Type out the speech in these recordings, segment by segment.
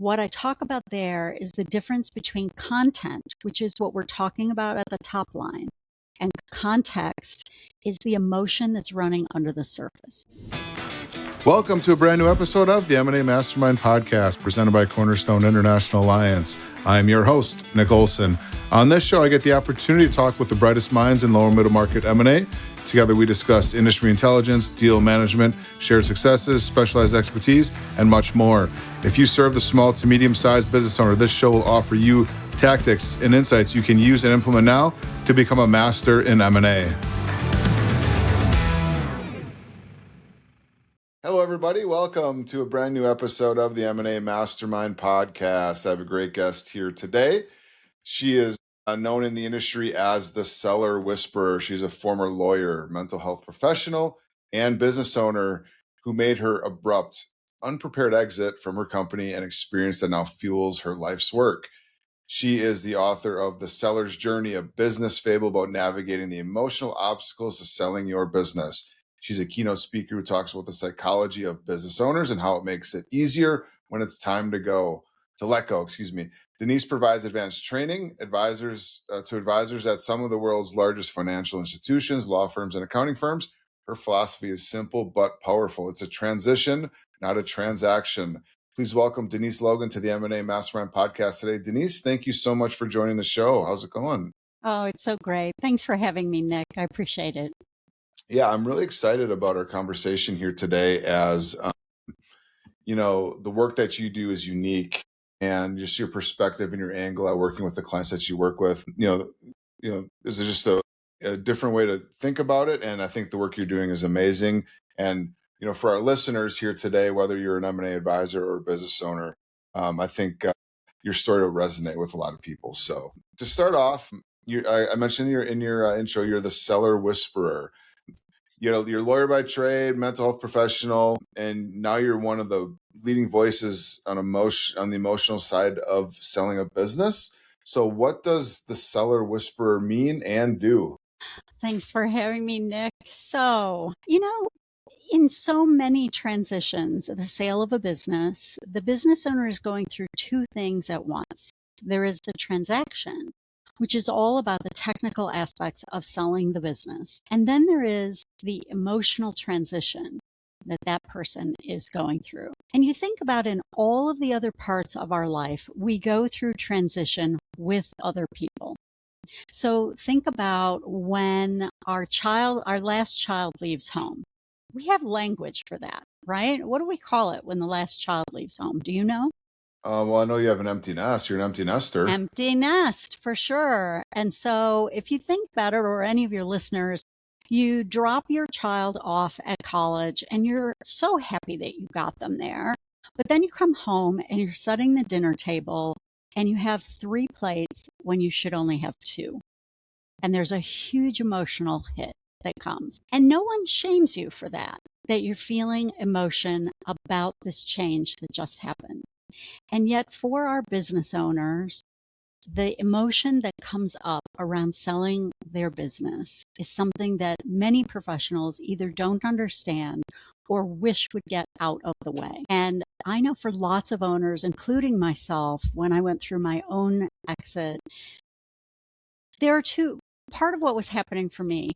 What I talk about there is the difference between content, which is what we're talking about at the top line, and context is the emotion that's running under the surface. Welcome to a brand new episode of the M&A Mastermind podcast presented by Cornerstone International Alliance. I'm your host, Nick Olsen. On this show, I get the opportunity to talk with the brightest minds in lower middle market M&A. Together, we discuss industry intelligence, deal management, shared successes, specialized expertise, and much more. If you serve the small to medium-sized business owner, this show will offer you tactics and insights you can use and implement now to become a master in M&A. Hello, everybody. Welcome to a brand new episode of the M&A Mastermind podcast. I have a great guest here today. She is known in the industry as the seller whisperer. She's a former lawyer, mental health professional, and business owner who made her abrupt, unprepared exit from her company and experience that now fuels her life's work. She is the author of The Seller's Journey, a business fable about navigating the emotional obstacles to selling your business. She's a keynote speaker who talks about the psychology of business owners and how it makes it easier when it's time to let go. Denise provides advanced training to advisors at some of the world's largest financial institutions, law firms, and accounting firms. Her philosophy is simple but powerful. It's a transition, not a transaction. Please welcome Denise Logan to the M&A Mastermind podcast today. Denise, thank you so much for joining the show. How's it going? Oh, it's so great. Thanks for having me, Nick. I appreciate it. Yeah, I'm really excited about our conversation here today as, the work that you do is unique and just your perspective and your angle at working with the clients that you work with, this is just a different way to think about it. And I think the work you're doing is amazing. And, for our listeners here today, whether you're an M&A advisor or a business owner, I think your story will resonate with a lot of people. So to start off, I mentioned in your intro, you're the seller whisperer. You're a lawyer by trade, mental health professional, and now you're one of the leading voices on the emotional side of selling a business. So what does the seller whisperer mean and do? Thanks for having me, Nick. So, in so many transitions, the sale of a business, the business owner is going through two things at once. There is the transaction, which is all about the technical aspects of selling the business. And then there is the emotional transition that person is going through. And you think about in all of the other parts of our life, we go through transition with other people. So think about when our last child leaves home. We have language for that, right? What do we call it when the last child leaves home? Do you know? Well, I know you have an empty nest. You're an empty nester. Empty nest, for sure. And so if you think about it, or any of your listeners, you drop your child off at college and you're so happy that you got them there. But then you come home and you're setting the dinner table and you have 3 plates when you should only have 2. And there's a huge emotional hit that comes. And no one shames you for that you're feeling emotion about this change that just happened. And yet for our business owners, the emotion that comes up around selling their business is something that many professionals either don't understand or wish would get out of the way. And I know for lots of owners, including myself, when I went through my own exit, there are two. Part of what was happening for me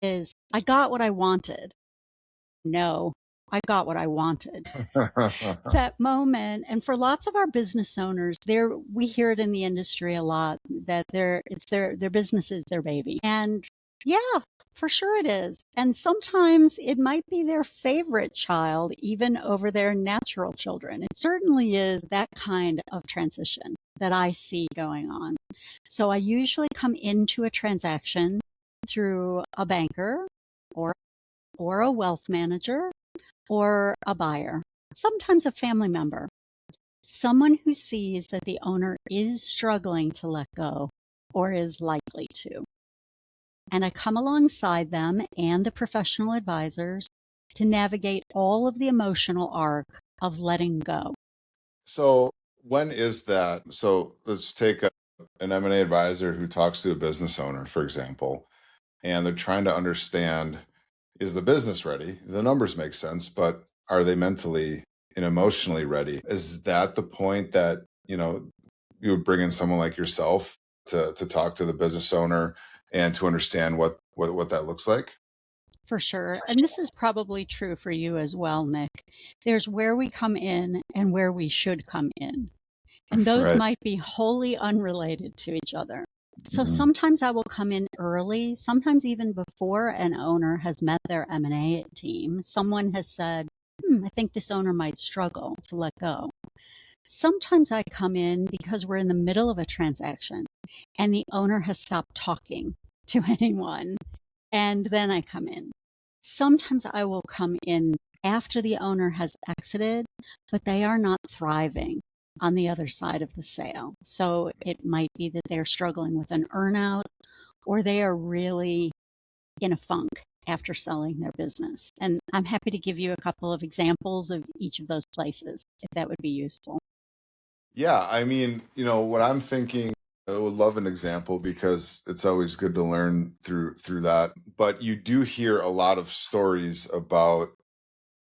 is I got what I wanted. No, I got what I wanted. That moment, and for lots of our business owners, we hear it in the industry a lot that their business is their baby. And yeah, for sure it is. And sometimes it might be their favorite child, even over their natural children. It certainly is that kind of transition that I see going on. So I usually come into a transaction through a banker or a wealth manager or a buyer, sometimes a family member, someone who sees that the owner is struggling to let go or is likely to. And I come alongside them and the professional advisors to navigate all of the emotional arc of letting go. So when is that? So let's take an M&A advisor who talks to a business owner, for example, and they're trying to understand, is the business ready? The numbers make sense, but are they mentally and emotionally ready. Is that the point that, you would bring in someone like yourself to talk to the business owner and to understand what that looks like? For sure. And this is probably true for you as well, Nick. There's where we come in and where we should come in. And those Right. might be wholly unrelated to each other. So Mhm. sometimes I will come in early, sometimes even before an owner has met their M&A team. Someone has said, I think this owner might struggle to let go. Sometimes I come in because we're in the middle of a transaction and the owner has stopped talking to anyone, and then I come in. Sometimes I will come in after the owner has exited, but they are not thriving on the other side of the sale. So it might be that they're struggling with an earnout, or they are really in a funk after selling their business. And I'm happy to give you a couple of examples of each of those places if that would be useful. Yeah, I mean, what I'm thinking, I would love an example because it's always good to learn through that. But you do hear a lot of stories about,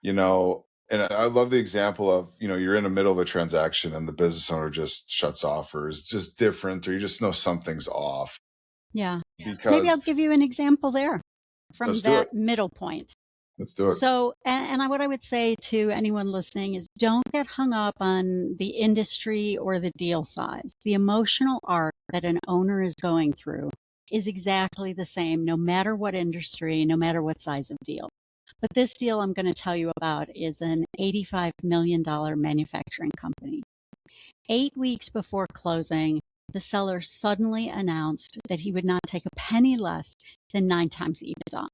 and I love the example of, you're in the middle of a transaction and the business owner just shuts off or is just different, or you just know something's off. Yeah. Maybe I'll Because give you an example there from let's do it. that middle point. Let's do it. So, and what I would say to anyone listening is don't get hung up on the industry or the deal size. The emotional arc that an owner is going through is exactly the same, no matter what industry, no matter what size of deal. But this deal I'm going to tell you about is an $85 million manufacturing company. 8 weeks before closing, the seller suddenly announced that he would not take a penny less than 9 times EBITDA,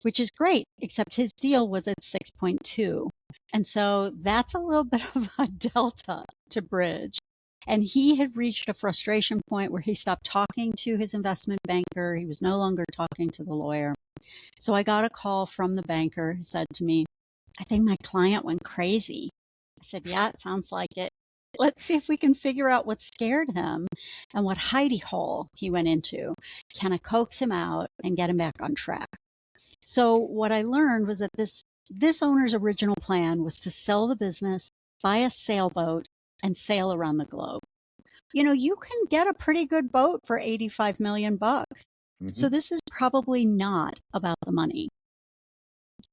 which is great, except his deal was at 6.2. And so that's a little bit of a delta to bridge. And he had reached a frustration point where he stopped talking to his investment banker. He was no longer talking to the lawyer. So I got a call from the banker who said to me, I think my client went crazy. I said, yeah, it sounds like it. Let's see if we can figure out what scared him and what hidey hole he went into. Can I coax him out and get him back on track? So what I learned was that this owner's original plan was to sell the business, buy a sailboat, and sail around the globe. You can get a pretty good boat for 85 million bucks. So Mhm. this is probably not about the money.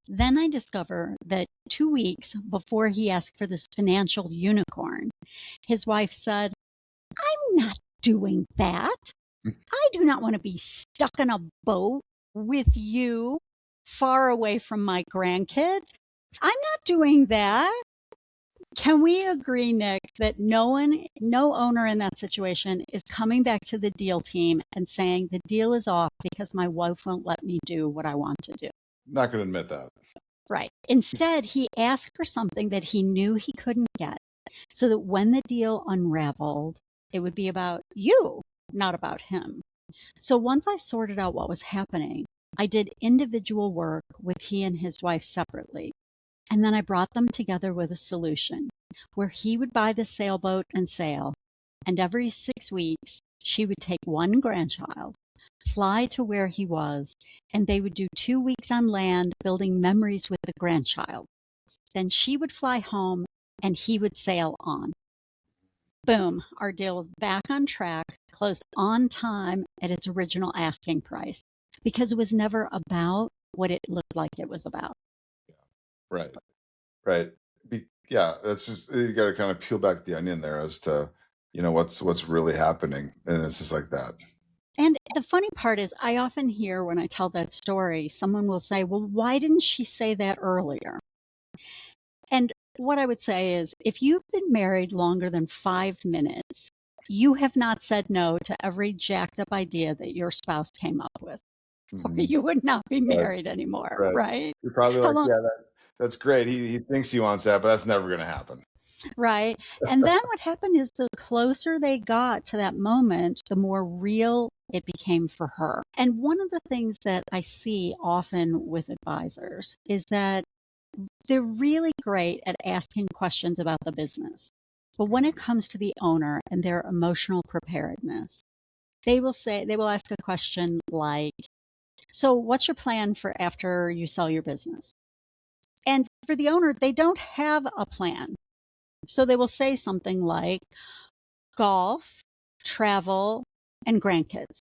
Then I discover that 2 weeks before he asked for this financial unicorn, his wife said, I'm not doing that. I do not want to be stuck in a boat with you far away from my grandkids. I'm not doing that. Can we agree, Nick, that no owner in that situation is coming back to the deal team and saying the deal is off because my wife won't let me do what I want to do? Not going to admit that. Right. Instead, he asked for something that he knew he couldn't get so that when the deal unraveled, it would be about you, not about him. So once I sorted out what was happening, I did individual work with he and his wife separately. And then I brought them together with a solution where he would buy the sailboat and sail. And every 6 weeks, she would take one grandchild, fly to where he was, and they would do 2 weeks on land building memories with the grandchild. Then she would fly home and he would sail on. Boom, our deal was back on track, closed on time at its original asking price because it was never about what it looked like it was about. Right. Right. Yeah, that's just, you got to kind of peel back the onion there as to, what's really happening, and it's just like that. And the funny part is, I often hear when I tell that story, someone will say, well, why didn't she say that earlier? And what I would say is, if you've been married longer than 5 minutes, you have not said no to every jacked up idea that your spouse came up with, or Mhm. you would not be Right. married anymore, Right. right? You're probably How like, long? yeah, that's great. He thinks he wants that, but that's never going to happen. Right. And then what happened is the closer they got to that moment, the more real it became for her. And one of the things that I see often with advisors is that they're really great at asking questions about the business. But when it comes to the owner and their emotional preparedness, they will ask a question like, so what's your plan for after you sell your business? And for the owner, they don't have a plan. So they will say something like golf, travel, and grandkids.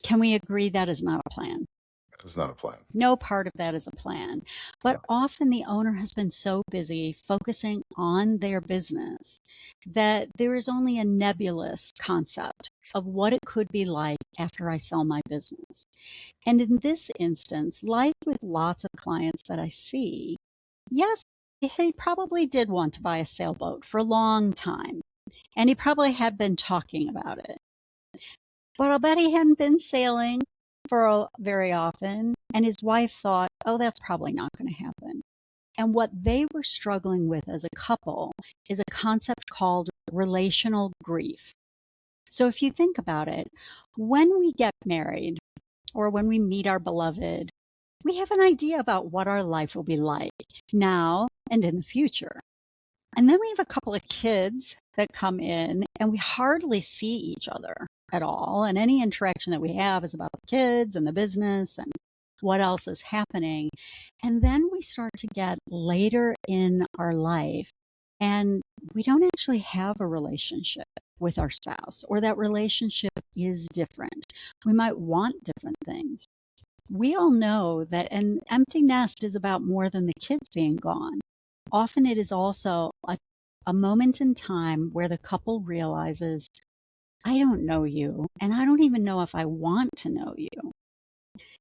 Can we agree that is not a plan? It's not a plan. No part of that is a plan. But often the owner has been so busy focusing on their business that there is only a nebulous concept of what it could be like after I sell my business. And in this instance, like with lots of clients that I see, yes, he probably did want to buy a sailboat for a long time, and he probably had been talking about it. But I'll bet he hadn't been sailing for very often, and his wife thought, oh, that's probably not going to happen. And what they were struggling with as a couple is a concept called relational grief. So if you think about it, when we get married or when we meet our beloved, we have an idea about what our life will be like now and in the future. And then we have a couple of kids that come in, and we hardly see each other at all. And any interaction that we have is about the kids and the business and what else is happening. And then we start to get later in our life, and we don't actually have a relationship with our spouse, or that relationship is different. We might want different things. We all know that an empty nest is about more than the kids being gone. Often it is also a moment in time where the couple realizes, I don't know you, and I don't even know if I want to know you.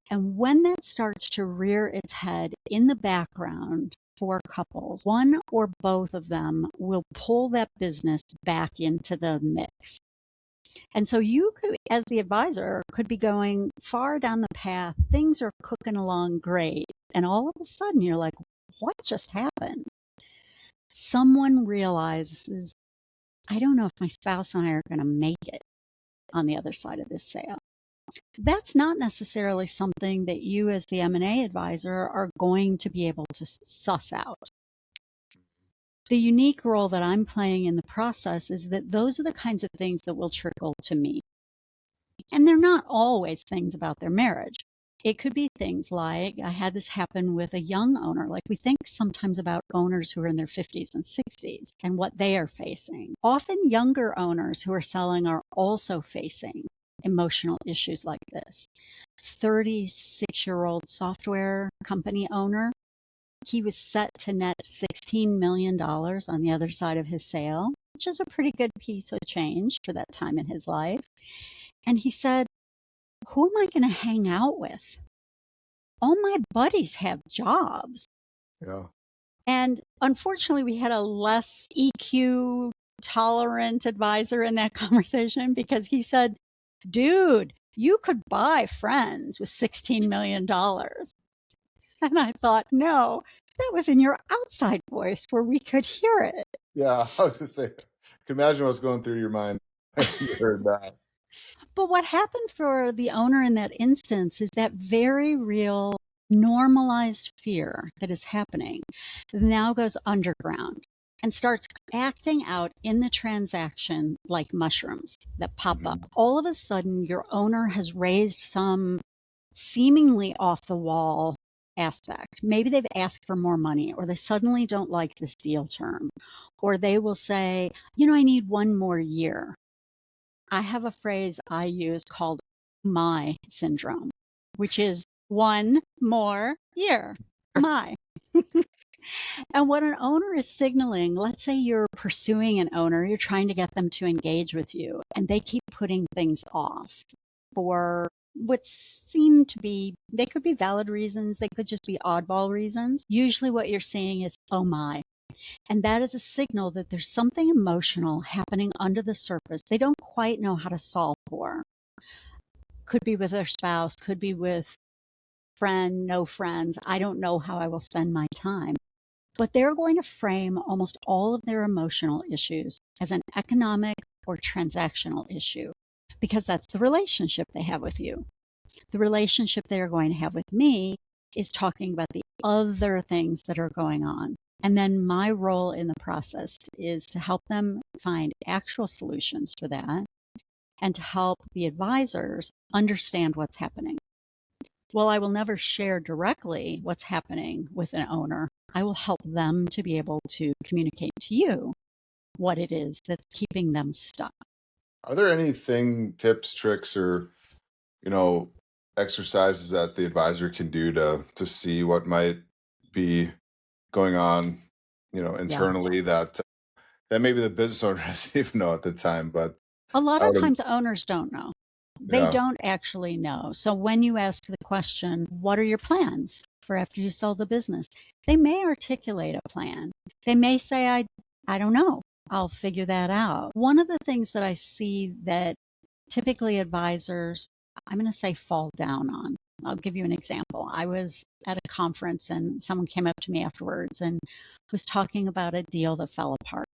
And when that starts to rear its head in the background for couples, one or both of them will pull that business back into the mix. And so you could, as the advisor, could be going far down the path. Things are cooking along great. And all of a sudden you're like, what just happened? Someone realizes, I don't know if my spouse and I are going to make it on the other side of this sale. That's not necessarily something that you as the M&A advisor are going to be able to suss out. The unique role that I'm playing in the process is that those are the kinds of things that will trickle to me. And they're not always things about their marriage. It could be things like, I had this happen with a young owner. Like, we think sometimes about owners who are in their 50s and 60s and what they are facing. Often younger owners who are selling are also facing emotional issues like this. 36-year-old software company owner, he was set to net $16 million on the other side of his sale, which is a pretty good piece of change for that time in his life. And he said, who am I going to hang out with? All my buddies have jobs. Yeah. And unfortunately, we had a less EQ tolerant advisor in that conversation, because he said, dude, you could buy friends with $16 million. And I thought, no, that was in your outside voice where we could hear it. Yeah, I was going to say, I can imagine what's going through your mind as you heard that. But what happened for the owner in that instance is that very real normalized fear that is happening now goes underground and starts acting out in the transaction like mushrooms that pop up. All of a sudden, your owner has raised some seemingly off the wall aspect. Maybe they've asked for more money, or they suddenly don't like this deal term, or they will say, I need one more year. I have a phrase I use called my syndrome, which is one more year. My. And what an owner is signaling, let's say you're pursuing an owner, you're trying to get them to engage with you, and they keep putting things off for what seem to be, they could be valid reasons, they could just be oddball reasons. Usually what you're seeing is, oh my. And that is a signal that there's something emotional happening under the surface they don't quite know how to solve for. Could be with their spouse, could be with friend, no friends. I don't know how I will spend my time. But they're going to frame almost all of their emotional issues as an economic or transactional issue, because that's the relationship they have with you. The relationship they are going to have with me is talking about the other things that are going on. And then my role in the process is to help them find actual solutions for that and to help the advisors understand what's happening. Well, I will never share directly what's happening with an owner. I will help them to be able to communicate to you what it is that's keeping them stuck. Are there anything, tips, tricks, or, you know, exercises that the advisor can do to see what might be going on, Yeah. internally that maybe the business owner doesn't even know at the time? But A lot I of would, times owners don't know. They yeah. don't actually know. So when you ask the question, what are your plans for after you sell the business? They may articulate a plan. They may say, I don't know. I'll figure that out. One of the things that I see that typically advisors, I'm going to say, fall down on. I'll give you an example. I was at a conference and someone came up to me afterwards and was talking about a deal that fell apart.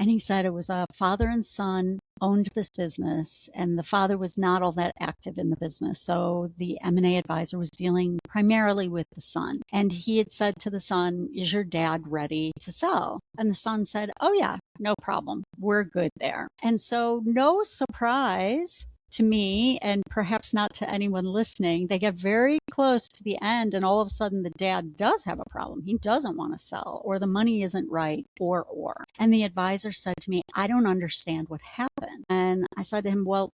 And he said it was a father and son owned this business, and the father was not all that active in the business. So the M&A advisor was dealing primarily with the son. And he had said to the son, is your dad ready to sell? And the son said, oh, yeah, no problem. We're good there. And so, no surprise to me, and perhaps not to anyone listening, they get very close to the end, and all of a sudden the dad does have a problem. He doesn't want to sell, or the money isn't right, or. And the advisor said to me, I don't understand what happened. And I said to him, well,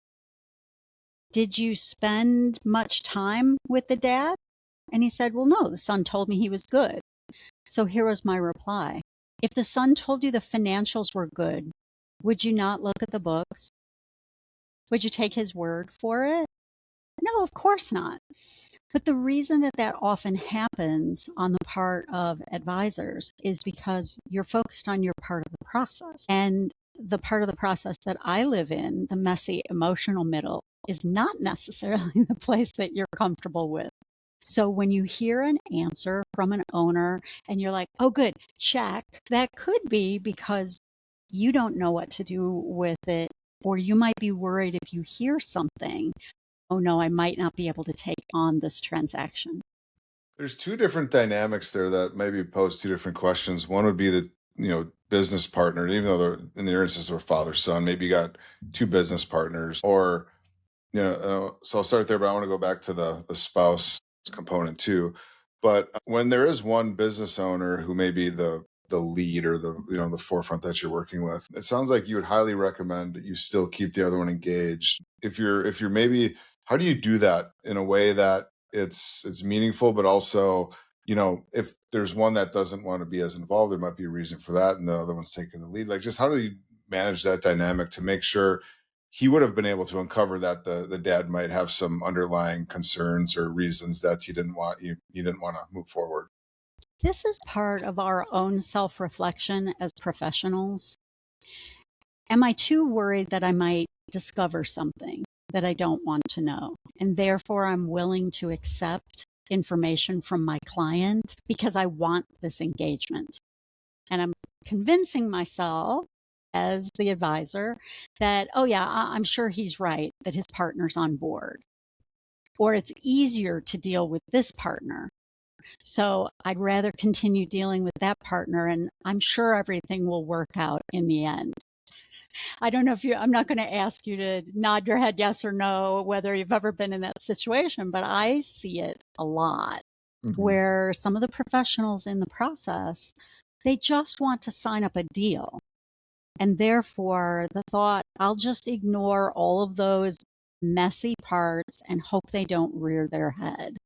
did you spend much time with the dad? And he said, well, no, the son told me he was good. So here was my reply. If the son told you the financials were good, would you not look at the books? Would you take his word for it? No, of course not. But the reason that that often happens on the part of advisors is because you're focused on your part of the process. And the part of the process that I live in, the messy emotional middle, is not necessarily the place that you're comfortable with. So when you hear an answer from an owner and you're like, oh, good, check, that could be because you don't know what to do with it, or you might be worried if you hear something, oh no, I might not be able to take on this transaction. There's two different dynamics there that maybe pose two different questions. One would be the, business partner, even though they're in the instance of a father son, maybe you got two business partners, or so I'll start there, but I want to go back to the spouse component too. But when there is one business owner who may be the lead or the forefront that you're working with, it sounds like you would highly recommend that you still keep the other one engaged. If you're maybe, how do you do that in a way that it's meaningful, but also, if there's one that doesn't want to be as involved, there might be a reason for that, and the other one's taking the lead. Like, just how do you manage that dynamic to make sure he would have been able to uncover that the dad might have some underlying concerns or reasons that he didn't want to move forward? This is part of our own self reflection as professionals. Am I too worried that I might discover something that I don't want to know? And therefore, I'm willing to accept information from my client because I want this engagement. And I'm convincing myself as the advisor that, oh, yeah, I'm sure he's right, that his partner's on board. Or it's easier to deal with this partner. So I'd rather continue dealing with that partner, and I'm sure everything will work out in the end. I don't know if I'm not going to ask you to nod your head yes or no, whether you've ever been in that situation, but I see it a lot Hmm. where some of the professionals in the process, they just want to sign up a deal. And therefore, the thought, I'll just ignore all of those messy parts and hope they don't rear their head.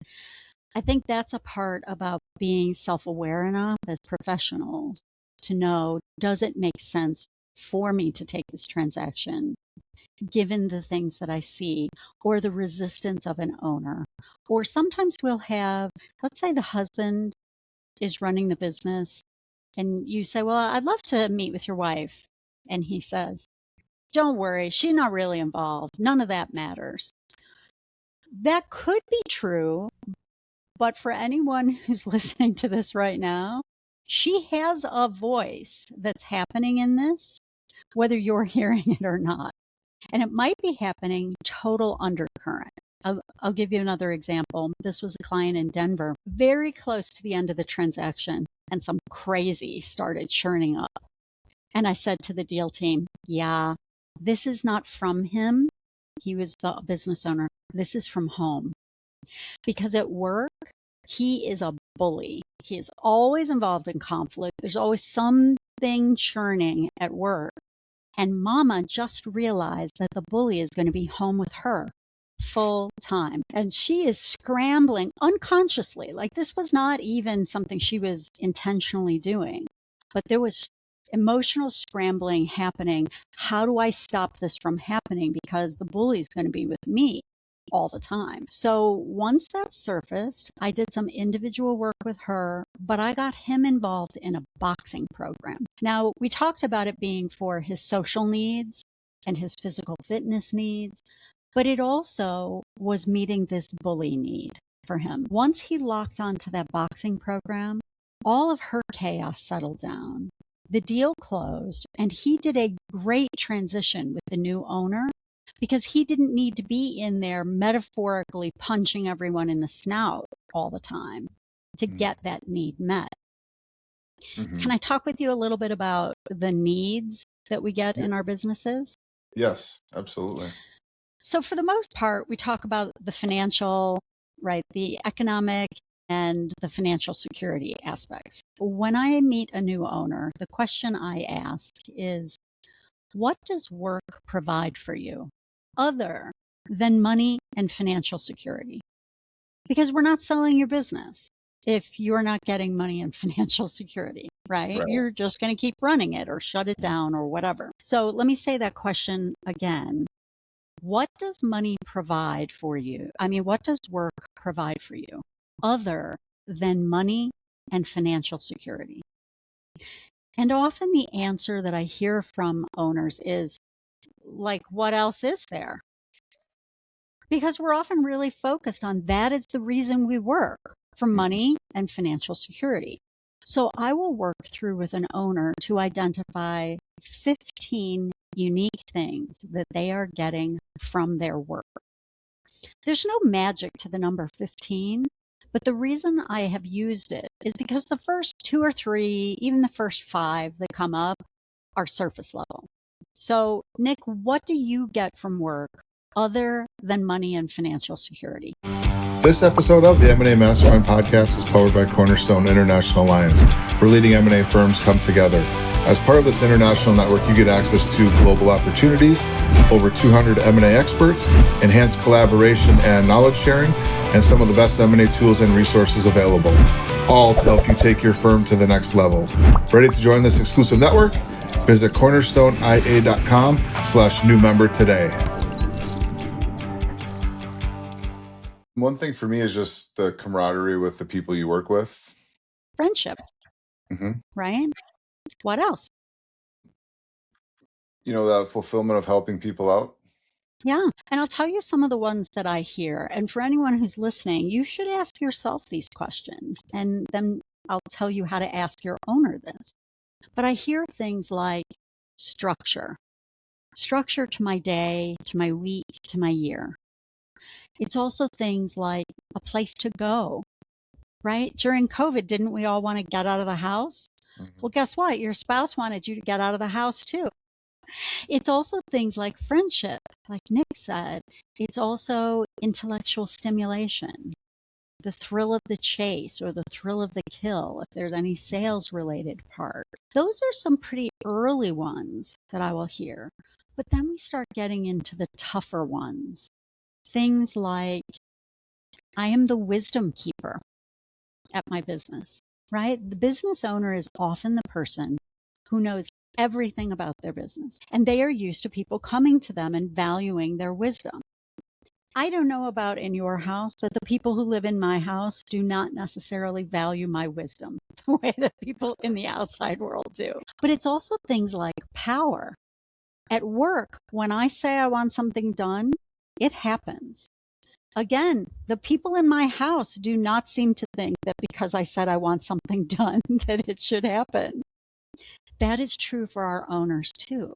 I think that's a part about being self aware enough as professionals to know, does it make sense for me to take this transaction given the things that I see or the resistance of an owner? Or sometimes we'll have, let's say the husband is running the business and you say, well, I'd love to meet with your wife. And he says, don't worry, she's not really involved. None of that matters. That could be true, but for anyone who's listening to this right now, she has a voice that's happening in this, whether you're hearing it or not. And it might be happening total undercurrent. I'll give you another example. This was a client in Denver, very close to the end of the transaction, and some crazy started churning up. And I said to the deal team, yeah, this is not from him. He was the business owner. This is from home. Because at work, he is a bully. He is always involved in conflict. There's always something churning at work. And mama just realized that the bully is going to be home with her full time. And she is scrambling unconsciously. Like this was not even something she was intentionally doing, but there was emotional scrambling happening. How do I stop this from happening? Because the bully is going to be with me all the time. So once that surfaced, I did some individual work with her, but I got him involved in a boxing program. Now, we talked about it being for his social needs and his physical fitness needs, but it also was meeting this bully need for him. Once he locked onto that boxing program, all of her chaos settled down. The deal closed, and he did a great transition with the new owner because he didn't need to be in there metaphorically punching everyone in the snout all the time to get that need met. Can I talk with you a little bit about the needs that we get in our businesses? Yes, absolutely. So for the most part, we talk about the financial, right, the economic and the financial security aspects. When I meet a new owner, the question I ask is, what does work provide for you other than money and financial security? Because we're not selling your business if you're not getting money and financial security, right? You're just going to keep running it or shut it down or whatever. So let me say that question again. What does money provide for you? I mean, what does work provide for you other than money and financial security? And often the answer that I hear from owners is like, what else is there? Because we're often really focused on that is the reason we work, for money and financial security. So I will work through with an owner to identify 15 unique things that they are getting from their work. There's no magic to the number 15, but the reason I have used it is because the first 2 or 3, even the first 5 that come up are surface level. So, Nick, what do you get from work other than money and financial security? This episode of the M&A Mastermind podcast is powered by Cornerstone International Alliance, where leading M&A firms come together. As part of this international network, you get access to global opportunities, over 200 M&A experts, enhanced collaboration and knowledge sharing, and some of the best M&A tools and resources available, all to help you take your firm to the next level. Ready to join this exclusive network? Visit cornerstoneia.com/new member today. One thing for me is just the camaraderie with the people you work with. Friendship, right? What else? You know, the fulfillment of helping people out. Yeah. And I'll tell you some of the ones that I hear. And for anyone who's listening, you should ask yourself these questions. And then I'll tell you how to ask your owner this. But I hear things like structure to my day, to my week, to my year. It's also things like a place to go, right? During COVID, didn't we all want to get out of the house? Well, guess what? Your spouse wanted you to get out of the house too. It's also things like friendship, like Nick said. It's also intellectual stimulation, the thrill of the chase or the thrill of the kill, if there's any sales related part. Those are some pretty early ones that I will hear. But then we start getting into the tougher ones. Things like, I am the wisdom keeper at my business, right? The business owner is often the person who knows everything about their business, and they are used to people coming to them and valuing their wisdom. I don't know about in your house, but the people who live in my house do not necessarily value my wisdom the way that people in the outside world do. But it's also things like power. At work, when I say I want something done, it happens. Again, the people in my house do not seem to think that because I said I want something done, that it should happen. That is true for our owners too.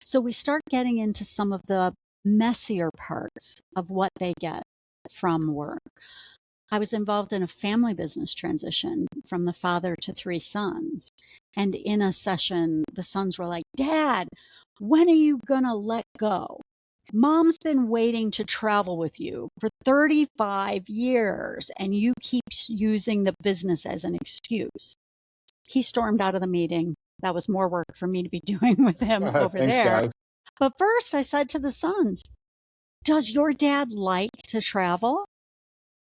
So we start getting into some of the messier parts of what they get from work. I was involved in a family business transition from the father to 3 sons. And in a session, the sons were like, Dad, when are you going to let go? Mom's been waiting to travel with you for 35 years, and you keep using the business as an excuse. He stormed out of the meeting. That was more work for me to be doing with him over Thanks, there. guys. But first, I said to the sons, does your dad like to travel?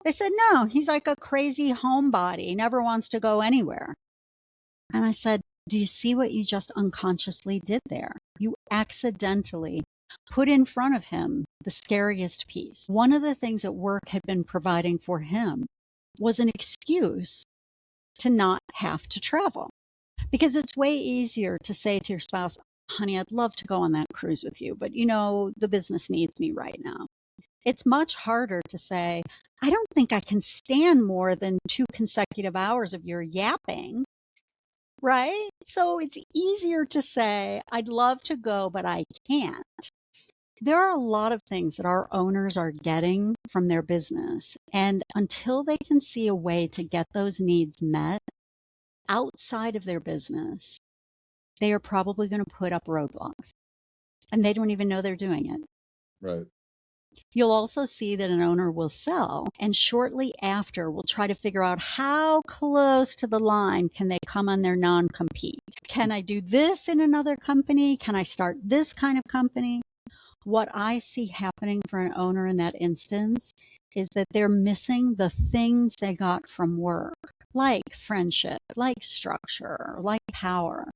They said, no, he's like a crazy homebody. He never wants to go anywhere. And I said, do you see what you just unconsciously did there? You accidentally put in front of him the scariest piece. One of the things that work had been providing for him was an excuse to not have to travel. Because it's way easier to say to your spouse, honey, I'd love to go on that cruise with you, but the business needs me right now. It's much harder to say, I don't think I can stand more than 2 consecutive hours of your yapping. Right? So it's easier to say, I'd love to go, but I can't. There are a lot of things that our owners are getting from their business. And until they can see a way to get those needs met outside of their business, they are probably going to put up roadblocks. And they don't even know they're doing it. Right. You'll also see that an owner will sell and shortly after will try to figure out how close to the line can they come on their non-compete. Can I do this in another company? Can I start this kind of company? What I see happening for an owner in that instance is that they're missing the things they got from work, like friendship, like structure, like power.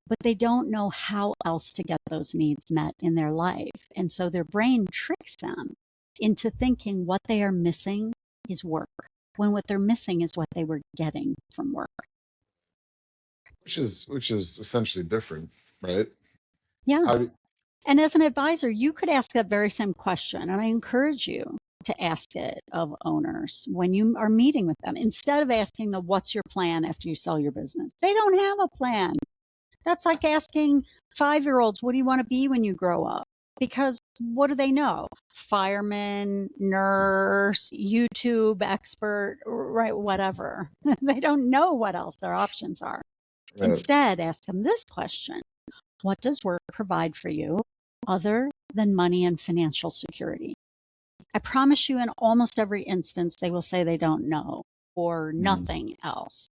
But they don't know how else to get those needs met in their life. And so their brain tricks them into thinking what they are missing is work, when what they're missing is what they were getting from work. Which is essentially different, right? Yeah. And as an advisor, you could ask that very same question. And I encourage you to ask it of owners when you are meeting with them, instead of asking them, what's your plan after you sell your business? They don't have a plan. That's like asking 5-year-olds, what do you want to be when you grow up? Because what do they know? Fireman, nurse, YouTube expert, right? Whatever. They don't know what else their options are. Right. Instead, ask them this question. What does work provide for you other than money and financial security? I promise you in almost every instance, they will say they don't know or nothing else.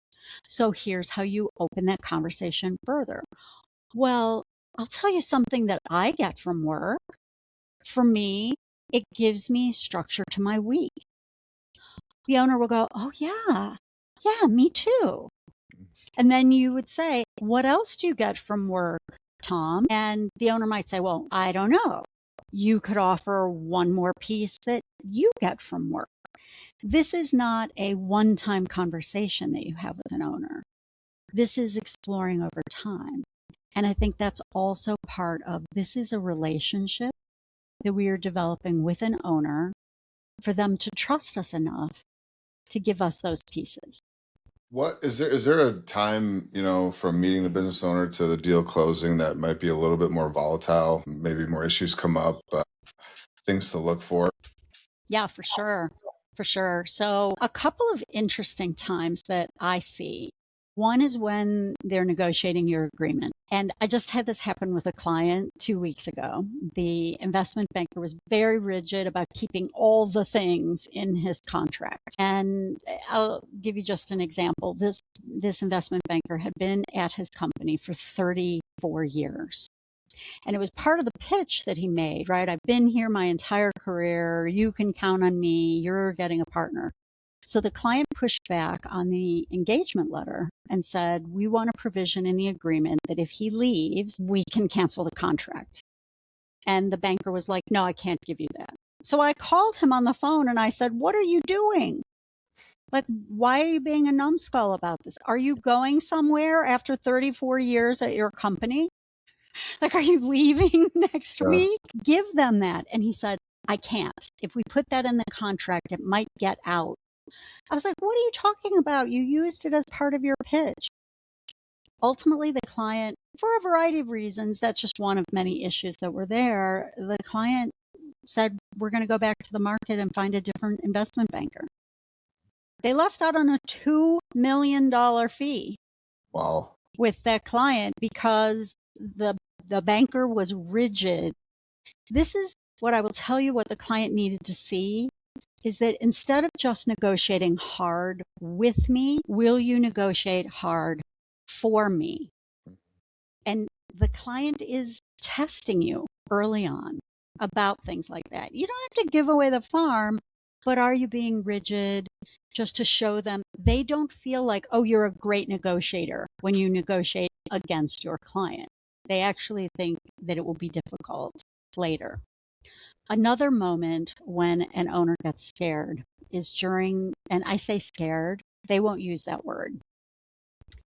So here's how you open that conversation further. Well, I'll tell you something that I get from work. For me, it gives me structure to my week. The owner will go, oh, yeah, me too. And then you would say, what else do you get from work, Tom? And the owner might say, well, I don't know. You could offer one more piece that you get from work. This is not a one-time conversation that you have with an owner. This is exploring over time. And I think that's also part of this is a relationship that we are developing with an owner for them to trust us enough to give us those pieces. What is there a time, from meeting the business owner to the deal closing that might be a little bit more volatile, maybe more issues come up, things to look for? Yeah, for sure. For sure. So a couple of interesting times that I see. One is when they're negotiating your agreement. And I just had this happen with a client 2 weeks ago. The investment banker was very rigid about keeping all the things in his contract. And I'll give you just an example. This investment banker had been at his company for 34 years. And it was part of the pitch that he made, right? I've been here my entire career. You can count on me. You're getting a partner. So the client pushed back on the engagement letter and said, we want a provision in the agreement that if he leaves, we can cancel the contract. And the banker was like, no, I can't give you that. So I called him on the phone and I said, what are you doing? Like, why are you being a numbskull about this? Are you going somewhere after 34 years at your company? Like, are you leaving next week? Give them that. And he said, I can't. If we put that in the contract, it might get out. I was like, what are you talking about? You used it as part of your pitch. Ultimately, the client, for a variety of reasons, that's just one of many issues that were there. The client said, we're going to go back to the market and find a different investment banker. They lost out on a $2 million fee. Wow. With that client because the banker was rigid. This is what I will tell you what the client needed to see is that instead of just negotiating hard with me, will you negotiate hard for me? And the client is testing you early on about things like that. You don't have to give away the farm, but are you being rigid just to show them they don't feel like, oh, you're a great negotiator when you negotiate against your client? They actually think that it will be difficult later. Another moment when an owner gets scared is during, and I say scared, they won't use that word,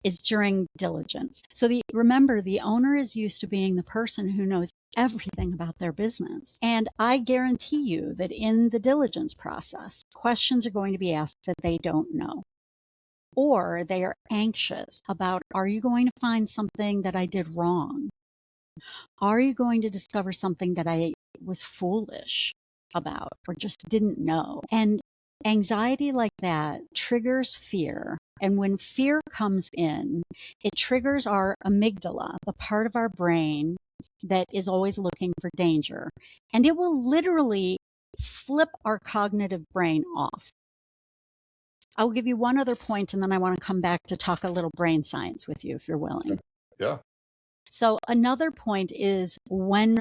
is during diligence. So remember, the owner is used to being the person who knows everything about their business. And I guarantee you that in the diligence process, questions are going to be asked that they don't know. Or they are anxious about, are you going to find something that I did wrong? Are you going to discover something that I was foolish about or just didn't know? And anxiety like that triggers fear. And when fear comes in, it triggers our amygdala, the part of our brain that is always looking for danger. And it will literally flip our cognitive brain off. I'll give you one other point, and then I want to come back to talk a little brain science with you if you're willing. Yeah. So another point is when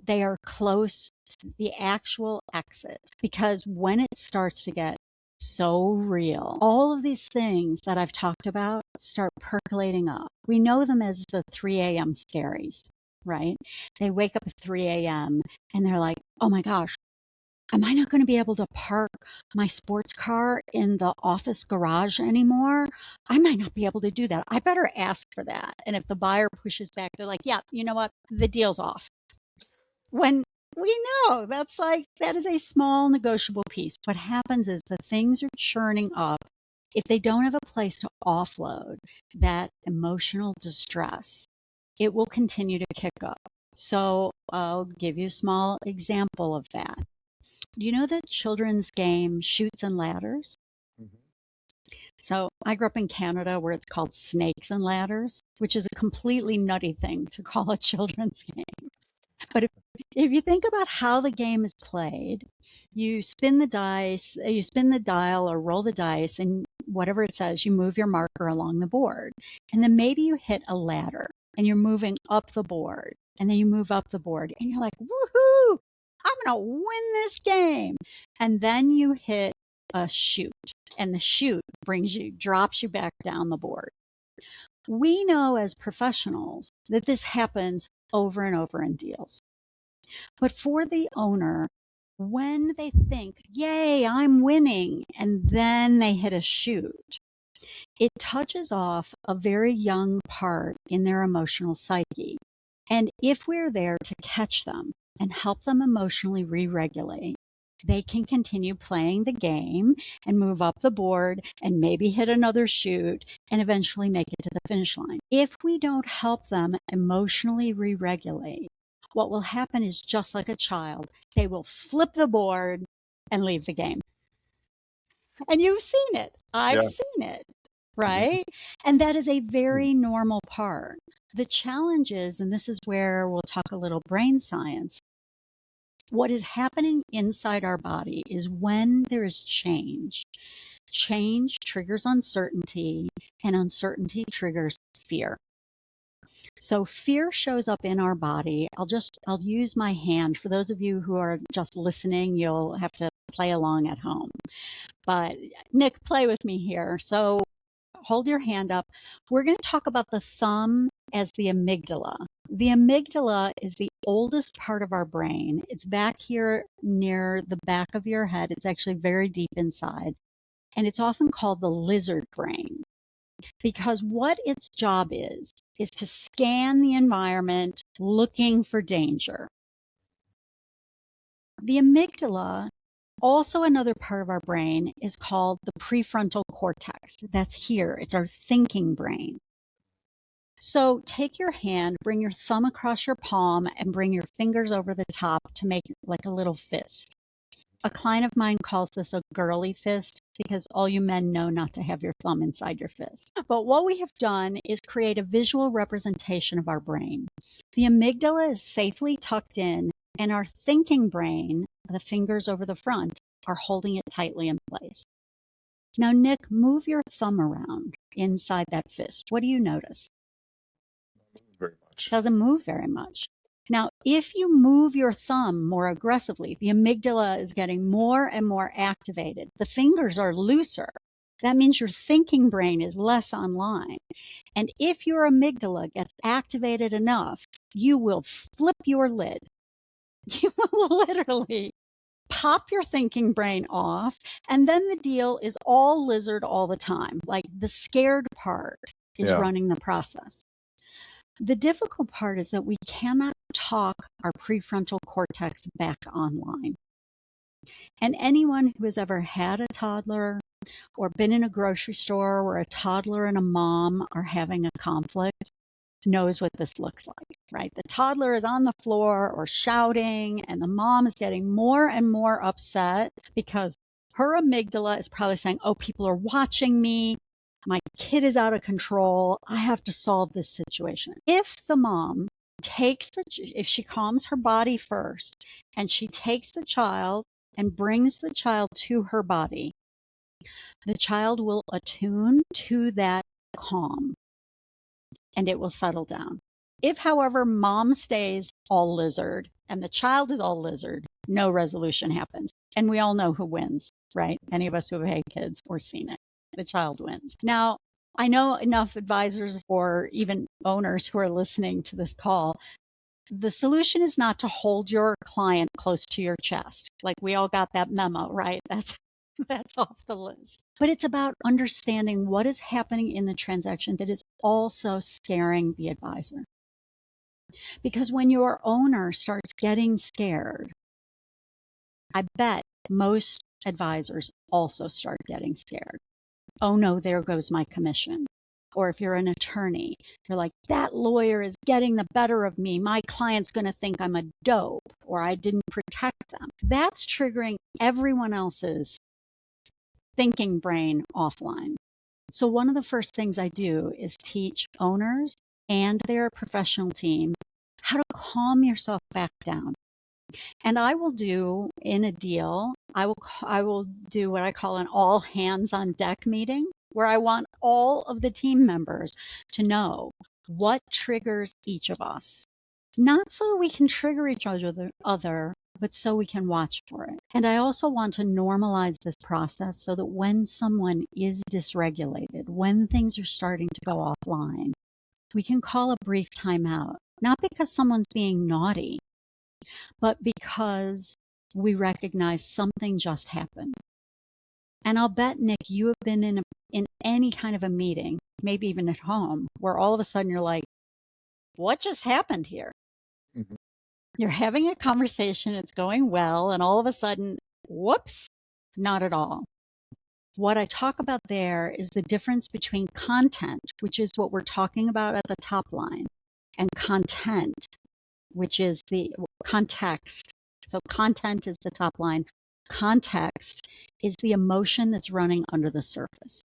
they are close to the actual exit, because when it starts to get so real, all of these things that I've talked about start percolating up. We know them as the 3 a.m. scaries, right? They wake up at 3 a.m. and they're like, oh my gosh, am I not going to be able to park my sports car in the office garage anymore? I might not be able to do that. I better ask for that. And if the buyer pushes back, they're like, yeah, you know what? The deal's off. When we know that is a small negotiable piece. What happens is the things are churning up. If they don't have a place to offload that emotional distress, it will continue to kick up. So I'll give you a small example of that. Do you know the children's game Chutes and Ladders? Mm-hmm. So I grew up in Canada where it's called Snakes and Ladders, which is a completely nutty thing to call a children's game. But if you think about how the game is played, you spin the dice, you spin the dial or roll the dice, and whatever it says, you move your marker along the board. And then maybe you hit a ladder and you're moving up the board. And then you move up the board and you're like, woohoo, I'm going to win this game. And then you hit a chute, and the chute drops you back down the board. We know as professionals that this happens over and over in deals. But for the owner, when they think, yay, I'm winning, and then they hit a chute, it touches off a very young part in their emotional psyche. And if we're there to catch them and help them emotionally re-regulate, they can continue playing the game and move up the board and maybe hit another chute and eventually make it to the finish line. If we don't help them emotionally re-regulate, what will happen is just like a child, they will flip the board and leave the game. And you've seen it. I've seen it, right? And that is a very normal part. The challenge is, and this is where we'll talk a little brain science, what is happening inside our body is when there is change. Change triggers uncertainty, and uncertainty triggers fear. So fear shows up in our body. I'll use my hand. For those of you who are just listening, you'll have to play along at home. But Nick, play with me here. So hold your hand up. We're going to talk about the thumb as the amygdala. The amygdala is the oldest part of our brain. It's back here near the back of your head. It's actually very deep inside. And it's often called the lizard brain because what its job is to scan the environment looking for danger. The amygdala, also another part of our brain, is called the prefrontal cortex. That's here. It's our thinking brain. So take your hand, bring your thumb across your palm, and bring your fingers over the top to make like a little fist. A client of mine calls this a girly fist because all you men know not to have your thumb inside your fist. But what we have done is create a visual representation of our brain. The amygdala is safely tucked in And our thinking brain, the fingers over the front, are holding it tightly in place. Now, Nick, move your thumb around inside that fist. What do you notice? Very much. Doesn't move very much. Now, if you move your thumb more aggressively, the amygdala is getting more and more activated. The fingers are looser. That means your thinking brain is less online. And if your amygdala gets activated enough, you will flip your lid. You will literally pop your thinking brain off, and then the deal is all lizard all the time. Like the scared part is running the process. The difficult part is that we cannot talk our prefrontal cortex back online. And anyone who has ever had a toddler or been in a grocery store where a toddler and a mom are having a conflict knows what this looks like, right? The toddler is on the floor or shouting, and the mom is getting more and more upset because her amygdala is probably saying, oh, people are watching me. My kid is out of control. I have to solve this situation. If the mom if she calms her body first and she takes the child and brings the child to her body, the child will attune to that calm and it will settle down. If, however, mom stays all lizard and the child is all lizard, no resolution happens. And we all know who wins, right? Any of us who have had kids or seen it, the child wins. Now, I know enough advisors or even owners who are listening to this call. The solution is not to hold your client close to your chest. Like we all got that memo, right? That's off the list. But it's about understanding what is happening in the transaction that is also scaring the advisor. Because when your owner starts getting scared, I bet most advisors also start getting scared. Oh no, there goes my commission. Or if you're an attorney, you're like, that lawyer is getting the better of me. My client's going to think I'm a dope or I didn't protect them. That's triggering everyone else's thinking brain offline. So one of the first things I do is teach owners and their professional team how to calm yourself back down. And I will do in a deal, I will do what I call an all hands on deck meeting, where I want all of the team members to know what triggers each of us. Not so that we can trigger each other, but so we can watch for it. And I also want to normalize this process so that when someone is dysregulated, when things are starting to go offline, we can call a brief timeout, not because someone's being naughty, but because we recognize something just happened. And I'll bet, Nick, you have been in any kind of a meeting, maybe even at home, where all of a sudden you're like, what just happened here? Mm-hmm. You're having a conversation, it's going well, and all of a sudden, whoops, not at all. What I talk about there is the difference between content, which is what we're talking about at the top line, and content, which is the context. So content is the top line. Context is the emotion that's running under the surface.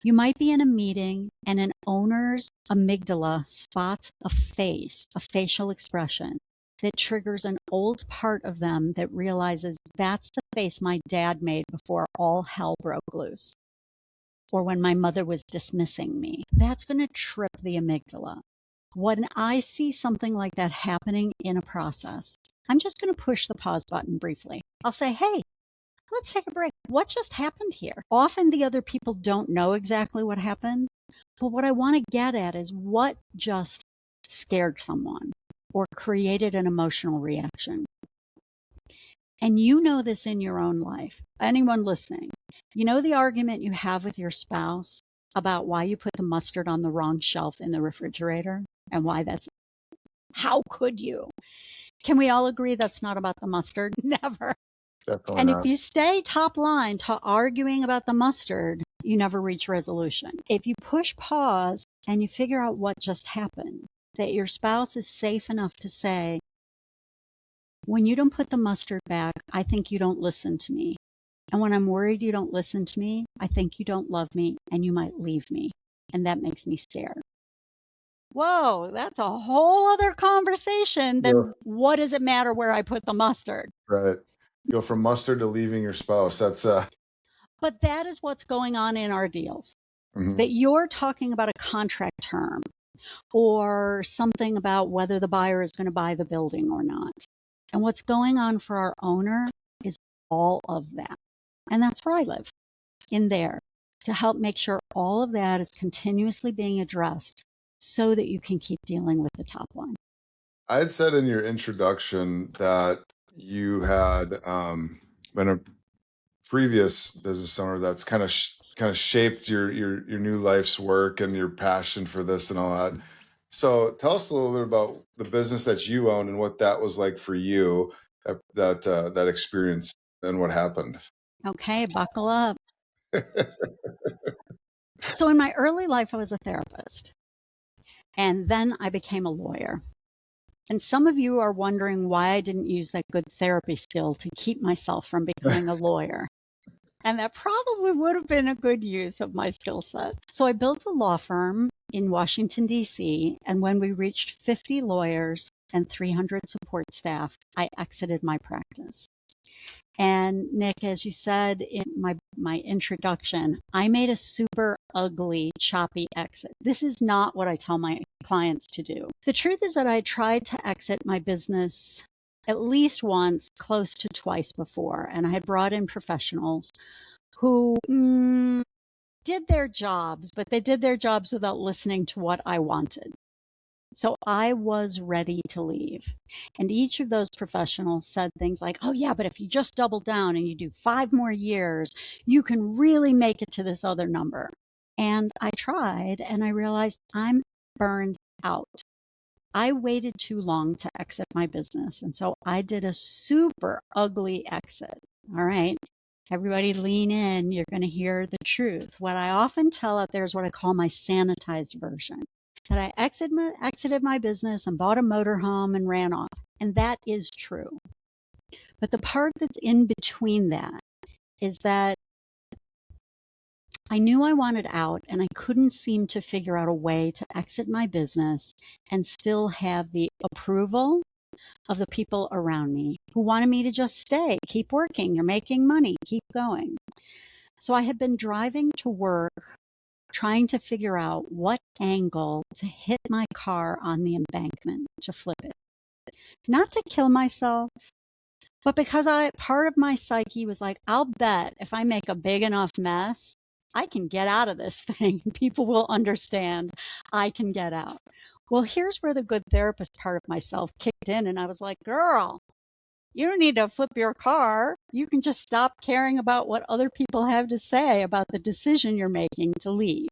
You might be in a meeting and an owner's amygdala spots a face, a facial expression that triggers an old part of them that realizes that's the face my dad made before all hell broke loose, or when my mother was dismissing me. That's going to trip the amygdala. When I see something like that happening in a process, I'm just going to push the pause button briefly. I'll say, hey, let's take a break. What just happened here? Often the other people don't know exactly what happened, but what I want to get at is what just scared someone or created an emotional reaction. And you know this in your own life. Anyone listening, you know the argument you have with your spouse about why you put the mustard on the wrong shelf in the refrigerator and why that's, how could you? Can we all agree that's not about the mustard? Never. Definitely and not. If you stay top line arguing about the mustard, you never reach resolution. If you push pause and you figure out what just happened, that your spouse is safe enough to say, when you don't put the mustard back, I think you don't listen to me. And when I'm worried you don't listen to me, I think you don't love me and you might leave me. And that makes me scared. Whoa, that's a whole other conversation Yeah. than what does it matter where I put the mustard? Right. Go from mustard to leaving your spouse. That's But that is what's going on in our deals. mhm. That you're talking about a contract term or something about whether the buyer is going to buy the building or not. And what's going on for our owner is all of that. And that's where I live, in there, to help make sure all of that is continuously being addressed so that you can keep dealing with the top line. I had said in your introduction that you had been a previous business owner that's kind of shaped your new life's work and your passion for this and all that. So tell us a little bit about the business that you own and what that was like for you, that experience and what happened. Okay, buckle up. So in my early life, I was a therapist, and then I became a lawyer. And some of you are wondering why I didn't use that good therapy skill to keep myself from becoming a lawyer. And that probably would have been a good use of my skill set. So I built a law firm in Washington, D.C. And when we reached 50 lawyers and 300 support staff, I exited my practice. And Nick, as you said in my introduction, I made a super ugly, choppy exit. This is not what I tell my clients to do. The truth is that I tried to exit my business at least once, close to twice before, and I had brought in professionals who did their jobs, but they did their jobs without listening to what I wanted. So I was ready to leave. And each of those professionals said things like, oh, yeah, but if you just double down and you do 5 more years, you can really make it to this other number. And I tried and I realized I'm burned out. I waited too long to exit my business. And so I did a super ugly exit. All right. Everybody lean in. You're going to hear the truth. What I often tell out there is what I call my sanitized version, that I exited my business and bought a motorhome and ran off. And that is true. But the part that's in between that is that I knew I wanted out and I couldn't seem to figure out a way to exit my business and still have the approval of the people around me who wanted me to just stay, keep working, you're making money, keep going. So I had been driving to work trying to figure out what angle to hit my car on the embankment to flip it. Not to kill myself, but because part of my psyche was like, I'll bet if I make a big enough mess, I can get out of this thing. People will understand I can get out. Well, here's where the good therapist part of myself kicked in. And I was like, girl, you don't need to flip your car. You can just stop caring about what other people have to say about the decision you're making to leave.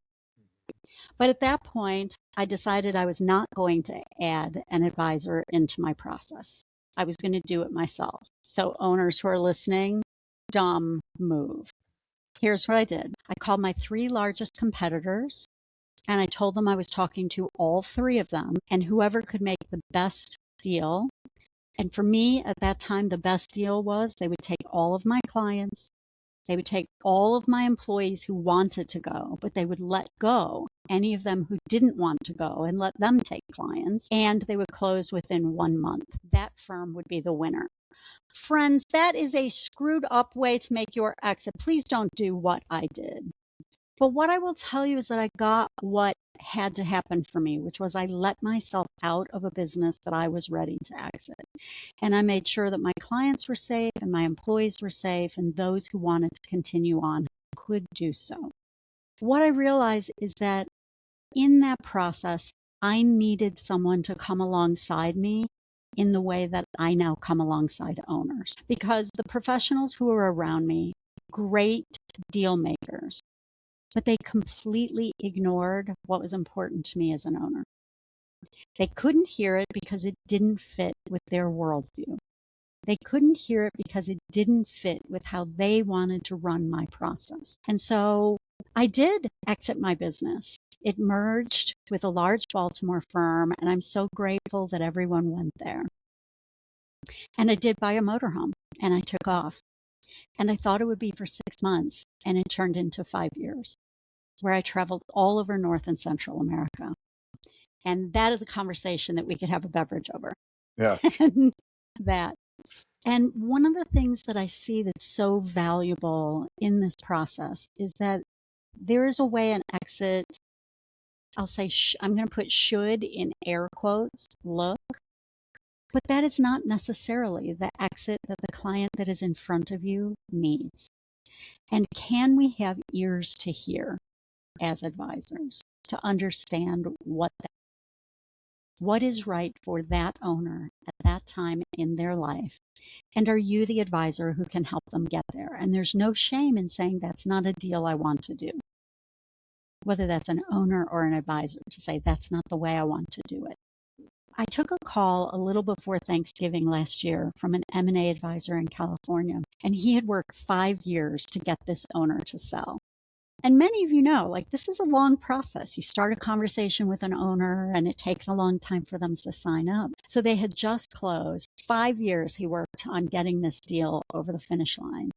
But at that point, I decided I was not going to add an advisor into my process. I was going to do it myself. So, owners who are listening, dumb move. Here's what I did. I called my 3 largest competitors and I told them I was talking to all 3 of them and whoever could make the best deal. And for me at that time, the best deal was they would take all of my clients, they would take all of my employees who wanted to go, but they would let go any of them who didn't want to go and let them take clients, and they would close within 1 month. That firm would be the winner. Friends, that is a screwed up way to make your exit. Please don't do what I did. But what I will tell you is that I got what had to happen for me, which was I let myself out of a business that I was ready to exit. And I made sure that my clients were safe and my employees were safe and those who wanted to continue on could do so. What I realized is that in that process, I needed someone to come alongside me in the way that I now come alongside owners. Because the professionals who are around me, great deal makers, but they completely ignored what was important to me as an owner. They couldn't hear it because it didn't fit with their worldview. They couldn't hear it because it didn't fit with how they wanted to run my process. And so I did exit my business. It merged with a large Baltimore firm, and I'm so grateful that everyone went there. And I did buy a motorhome, and I took off. And I thought it would be for 6 months, and it turned into 5 years, where I traveled all over North and Central America. And that is a conversation that we could have a beverage over. Yeah. And that. And one of the things that I see that's so valuable in this process is that there is a way an exit, I'll say, I'm going to put should in air quotes, look, but that is not necessarily the exit that the client that is in front of you needs. And can we have ears to hear as advisors to understand what is right for that owner at that time in their life? And are you the advisor who can help them get there? And there's no shame in saying that's not a deal I want to do, whether that's an owner or an advisor, to say that's not the way I want to do it. I took a call a little before Thanksgiving last year from an M&A advisor in California, and he had worked 5 years to get this owner to sell. And many of you know, like, this is a long process. You start a conversation with an owner and it takes a long time for them to sign up. So they had just closed. 5 years he worked on getting this deal over the finish line.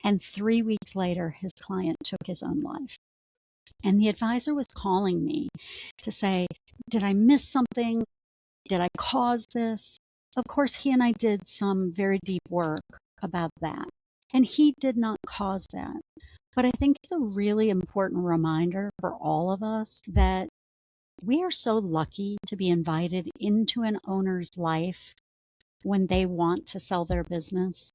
And 3 weeks later, his client took his own life. And the advisor was calling me to say, did I miss something? Did I cause this? Of course, he and I did some very deep work about that. And he did not cause that. But I think it's a really important reminder for all of us that we are so lucky to be invited into an owner's life when they want to sell their business.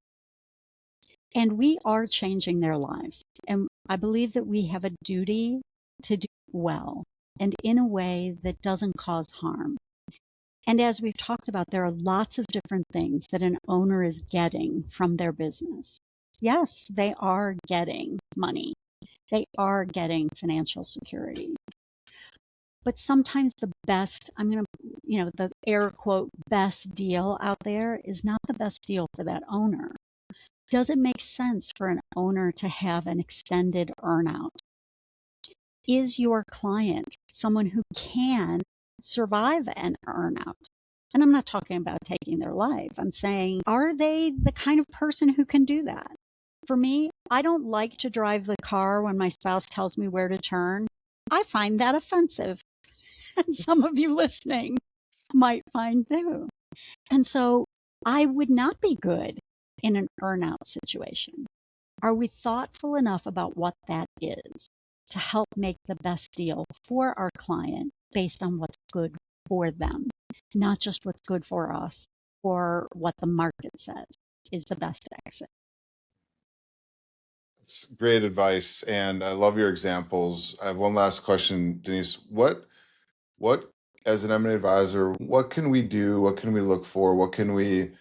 And we are changing their lives. And I believe that we have a duty to do well and in a way that doesn't cause harm. And as we've talked about, there are lots of different things that an owner is getting from their business. Yes, they are getting money. They are getting financial security. But sometimes the best, the air quote, best deal out there is not the best deal for that owner. Does it make sense for an owner to have an extended earnout? Is your client someone who can survive an earnout? And I'm not talking about taking their life. I'm saying, are they the kind of person who can do that? For me, I don't like to drive the car when my spouse tells me where to turn. I find that offensive. And some of you listening might find too. And so I would not be good in an earnout situation. Are we thoughtful enough about what that is to help make the best deal for our client based on what's good for them, not just what's good for us or what the market says is the best exit? It's great advice, and I love your examples. I have one last question, Denise. What as an M&A advisor, what can we do? What can we look for? What can we,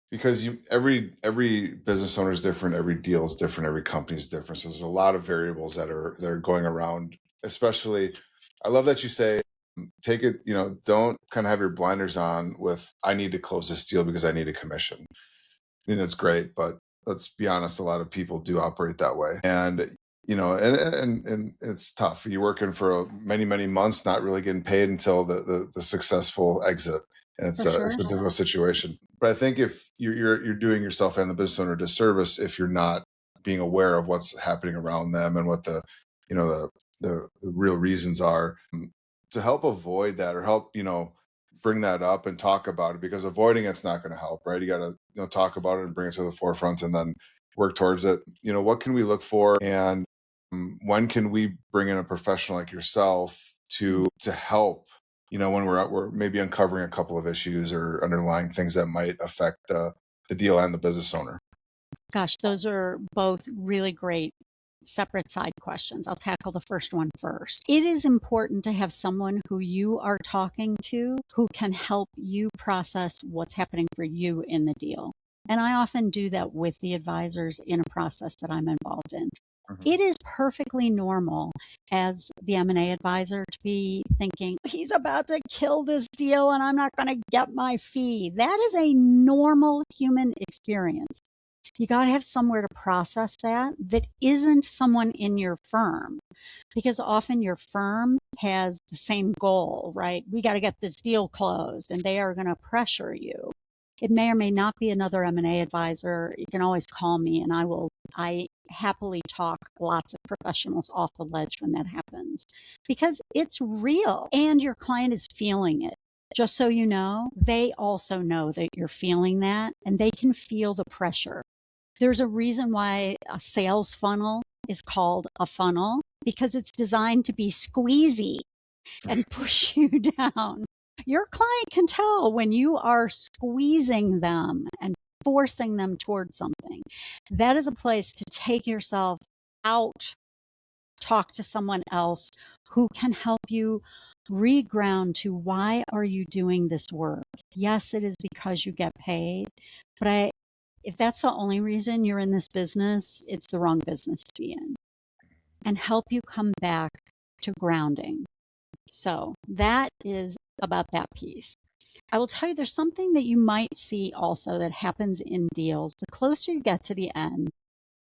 because every business owner is different, every deal is different, every company is different. So there's a lot of variables that are going around. Especially, I love that you say, take it, don't kind of have your blinders on with, I need to close this deal because I need a commission. I mean, that's great, but let's be honest, a lot of people do operate that way. And and it's tough. You're working for many, many months, not really getting paid until the successful exit. And it's a difficult situation. But I think if you're doing yourself and the business owner a disservice if you're not being aware of what's happening around them and what the real reasons are, to help avoid that or help bring that up and talk about it, because avoiding it's not going to help, right? You got to talk about it and bring it to the forefront and then work towards it. What can we look for, and when can we bring in a professional like yourself to help when we're maybe uncovering a couple of issues or underlying things that might affect the deal and the business owner? Gosh, those are both really great separate side questions. I'll tackle the first one first. It is important to have someone who you are talking to who can help you process what's happening for you in the deal. And I often do that with the advisors in a process that I'm involved in. It is perfectly normal as the M&A advisor to be thinking, he's about to kill this deal and I'm not going to get my fee. That is a normal human experience. You got to have somewhere to process that isn't someone in your firm, because often your firm has the same goal, right? We got to get this deal closed, and they are going to pressure you. It may or may not be another M&A advisor. You can always call me and I will I happily talk lots of professionals off the ledge when that happens because it's real and your client is feeling it. Just so you know, they also know that you're feeling that and they can feel the pressure. There's a reason why a sales funnel is called a funnel because it's designed to be squeezy and push you down. Your client can tell when you are squeezing them and forcing them towards something. That is a place to take yourself out, talk to someone else who can help you reground to why are you doing this work? Yes, it is because you get paid, but if that's the only reason you're in this business, it's the wrong business to be in. And help you come back to grounding. So that is about that piece. I will tell you there's something that you might see also that happens in deals. The closer you get to the end,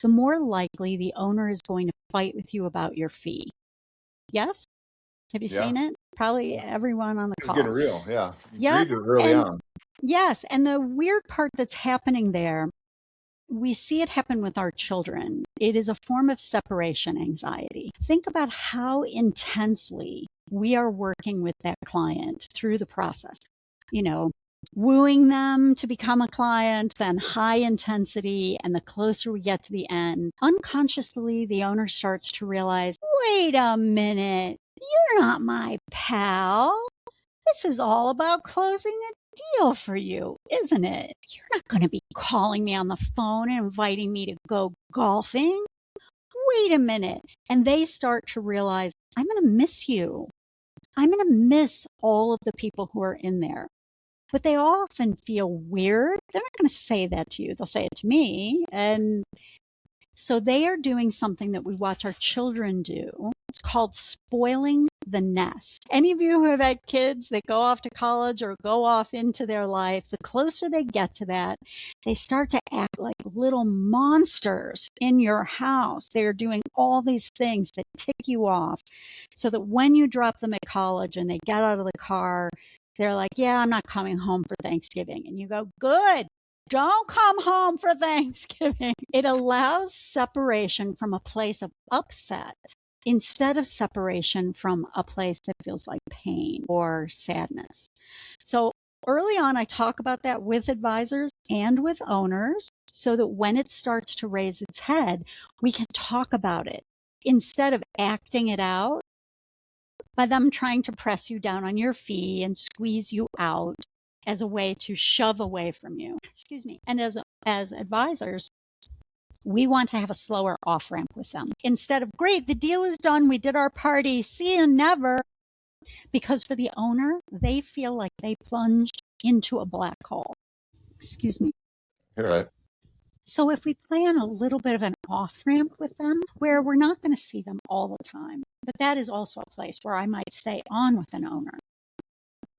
the more likely the owner is going to fight with you about your fee. Yes? Have you Yeah. seen it? Probably everyone on the It's call. getting real. Yeah. You Yep. agreed to it early And on. yes, and the weird part that's happening there, we see it happen with our children. It is a form of separation anxiety. Think about how intensely we are working with that client through the process. You know, wooing them to become a client, then high intensity. And the closer we get to the end, unconsciously, the owner starts to realize, wait a minute, you're not my pal. This is all about closing a deal for you, isn't it? You're not going to be calling me on the phone and inviting me to go golfing. Wait a minute. And they start to realize, I'm going to miss you. I'm going to miss all of the people who are in there. But they often feel weird. They're not going to say that to you. They'll say it to me. And so they are doing something that we watch our children do. It's called spoiling the nest. Any of you who have had kids that go off to college or go off into their life, the closer they get to that, they start to act like little monsters in your house. They're doing all these things that tick you off so that when you drop them at college and they get out of the car, they're like, yeah, I'm not coming home for Thanksgiving. And you go, good. Don't come home for Thanksgiving. It allows separation from a place of upset instead of separation from a place that feels like pain or sadness. So early on, I talk about that with advisors and with owners so that when it starts to raise its head, we can talk about it instead of acting it out by them trying to press you down on your fee and squeeze you out as a way to shove away from you. Excuse me. And as advisors, we want to have a slower off ramp with them. Instead of, great, the deal is done, we did our party, see you never. Because for the owner, they feel like they plunged into a black hole. Excuse me. You're right. So if we plan a little bit of an off ramp with them where we're not going to see them all the time, but that is also a place where I might stay on with an owner.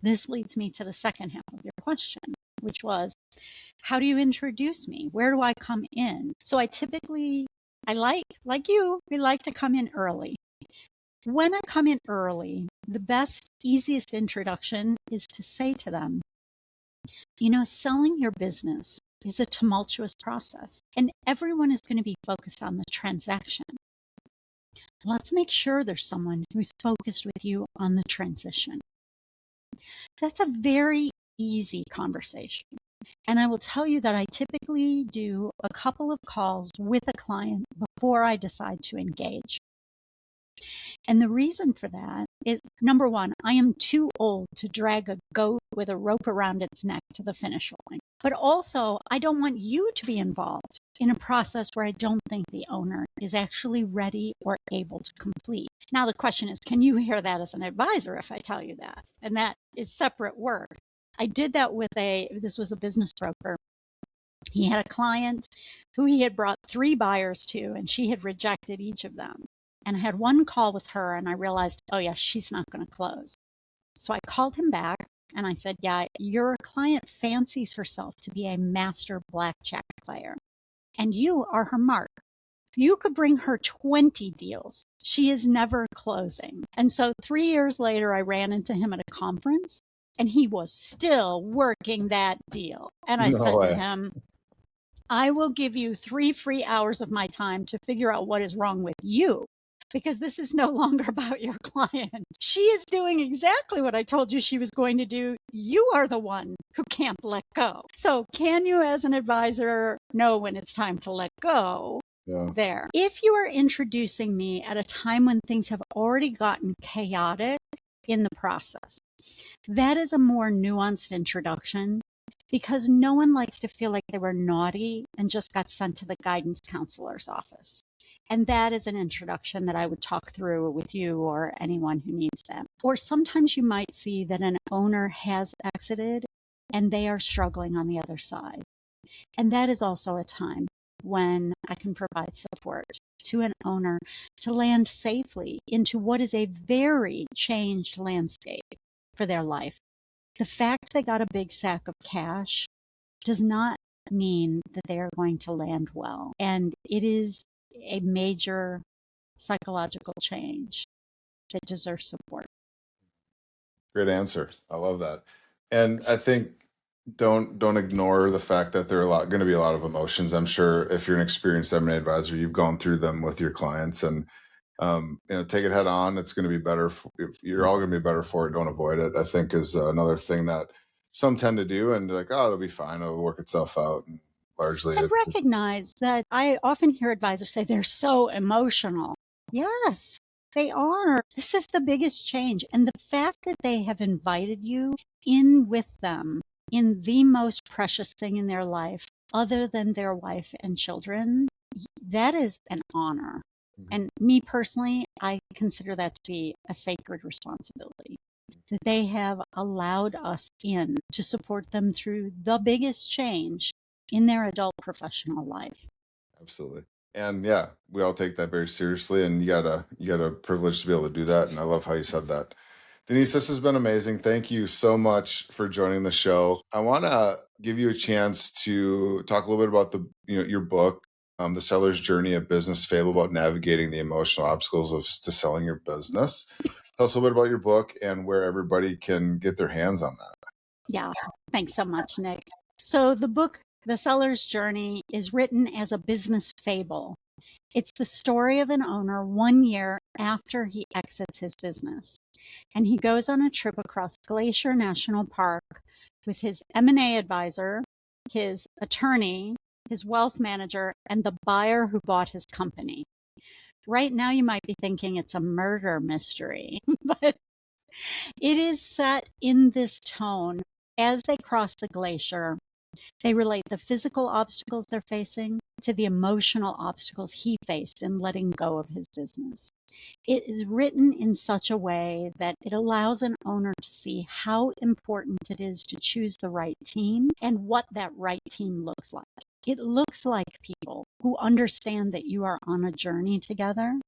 This leads me to the second half of your question, which was, how do you introduce me? Where do I come in? So I typically, like you, we like to come in early. When I come in early, the best, easiest introduction is to say to them, you know, selling your business is a tumultuous process, and everyone is going to be focused on the transaction. Let's make sure there's someone who's focused with you on the transition. That's a very easy conversation. And I will tell you that I typically do a couple of calls with a client before I decide to engage. And the reason for that is, number one, I am too old to drag a goat with a rope around its neck to the finish line. But also, I don't want you to be involved in a process where I don't think the owner is actually ready or able to complete. Now, the question is, can you hear that as an advisor if I tell you that? And that is separate work. I did that with this was a business broker. He had a client who he had brought 3 buyers to, and she had rejected each of them. And I had one call with her, and I realized, oh, yeah, she's not going to close. So I called him back, and I said, yeah, your client fancies herself to be a master blackjack player, and you are her mark. You could bring her 20 deals. She is never closing. And so 3 years later, I ran into him at a conference, and he was still working that deal. And I No said way. to him, I will give you 3 free hours of my time to figure out what is wrong with you, because this is no longer about your client. She is doing exactly what I told you she was going to do. You are the one who can't let go. So can you, as an advisor, know when it's time to let go? Yeah. There. If you are introducing me at a time when things have already gotten chaotic in the process, that is a more nuanced introduction, because no one likes to feel like they were naughty and just got sent to the guidance counselor's office. And that is an introduction that I would talk through with you or anyone who needs that. Or sometimes you might see that an owner has exited and they are struggling on the other side. And that is also a time when I can provide support to an owner to land safely into what is a very changed landscape for their life. The fact they got a big sack of cash does not mean that they are going to land well. And it is a major psychological change that deserves support. Great answer. I love that. And I think don't ignore the fact that there are going to be a lot of emotions. I'm sure if you're an experienced M&A advisor, you've gone through them with your clients, and take it head on. It's going to be better. If you're all going to be better for it, don't avoid it, I think is another thing that some tend to do, and like, oh, it'll be fine. It'll work itself out. And largely, And recognize that I often hear advisors say they're so emotional. Yes, they are. This is the biggest change. And the fact that they have invited you in with them in the most precious thing in their life, other than their wife and children, that is an honor. And me personally, I consider that to be a sacred responsibility, that they have allowed us in to support them through the biggest change in their adult professional life. Absolutely. And yeah, we all take that very seriously, and you got a privilege to be able to do that. And I love how you said that. Denise, this has been amazing. Thank you so much for joining the show. I want to give you a chance to talk a little bit about your book, The Seller's Journey: A Business Fable About Navigating the Emotional Obstacles to Selling Your Business. Tell us a little bit about your book and where everybody can get their hands on that. Yeah, thanks so much, Nick. So the book, The Seller's Journey, is written as a business fable. It's the story of an owner 1 year after he exits his business. And he goes on a trip across Glacier National Park with his M&A advisor, his attorney, his wealth manager, and the buyer who bought his company. Right now, you might be thinking it's a murder mystery, but it is set in this tone. As they cross the glacier, they relate the physical obstacles they're facing to the emotional obstacles he faced in letting go of his business. It is written in such a way that it allows an owner to see how important it is to choose the right team and what that right team looks like. It looks like people who understand that you are on a journey together.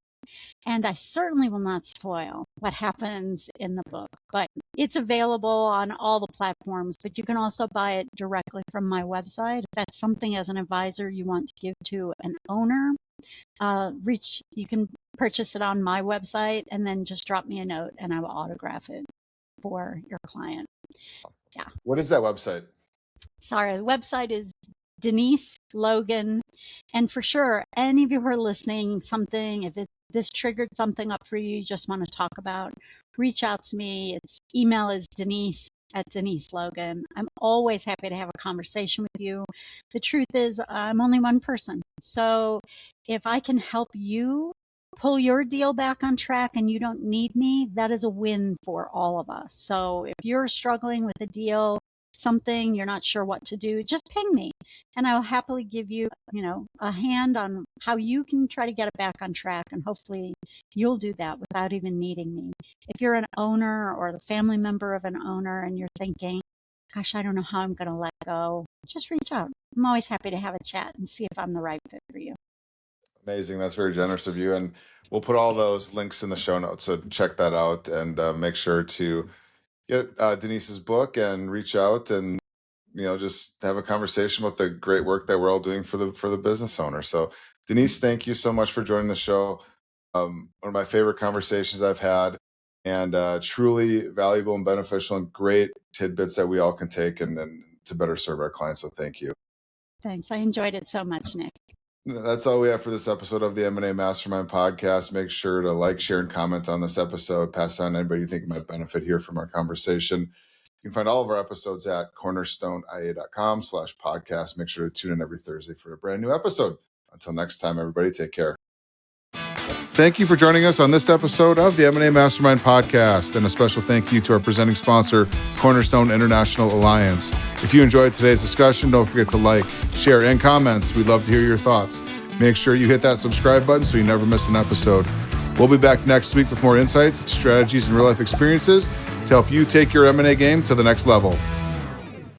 And I certainly will not spoil what happens in the book, but it's available on all the platforms. But you can also buy it directly from my website. If that's something as an advisor you want to give to an owner, you can purchase it on my website and then just drop me a note and I will autograph it for your client. Yeah. What is that website? Sorry, the website is Denise Logan. And for sure, any of you who are listening, if this triggered something up for you just want to talk about, reach out to me. Email is Denise Logan. I'm always happy to have a conversation with you. The truth is, I'm only one person. So if I can help you pull your deal back on track and you don't need me, that is a win for all of us. So if you're struggling with a deal, something you're not sure what to do, just ping me and I'll happily give you, a hand on how you can try to get it back on track. And hopefully you'll do that without even needing me. If you're an owner or the family member of an owner and you're thinking, gosh, I don't know how I'm going to let go, just reach out. I'm always happy to have a chat and see if I'm the right fit for you. Amazing. That's very generous of you. And we'll put all those links in the show notes. So check that out and make sure to get Denise's book and reach out and just have a conversation about the great work that we're all doing for the business owner. So Denise, thank you so much for joining the show. One of my favorite conversations I've had, and truly valuable and beneficial and great tidbits that we all can take and to better serve our clients. So thank you. Thanks. I enjoyed it so much, Nick. That's all we have for this episode of the M&A Mastermind podcast. Make sure to like, share, and comment on this episode. Pass on to anybody you think might benefit here from our conversation. You can find all of our episodes at cornerstoneia.com/podcast. Make sure to tune in every Thursday for a brand new episode. Until next time, everybody, take care. Thank you for joining us on this episode of the M&A Mastermind podcast, and a special thank you to our presenting sponsor, Cornerstone International Alliance. If you enjoyed today's discussion, don't forget to like, share, and comment. We'd love to hear your thoughts. Make sure you hit that subscribe button so you never miss an episode. We'll be back next week with more insights, strategies, and real-life experiences to help you take your M&A game to the next level.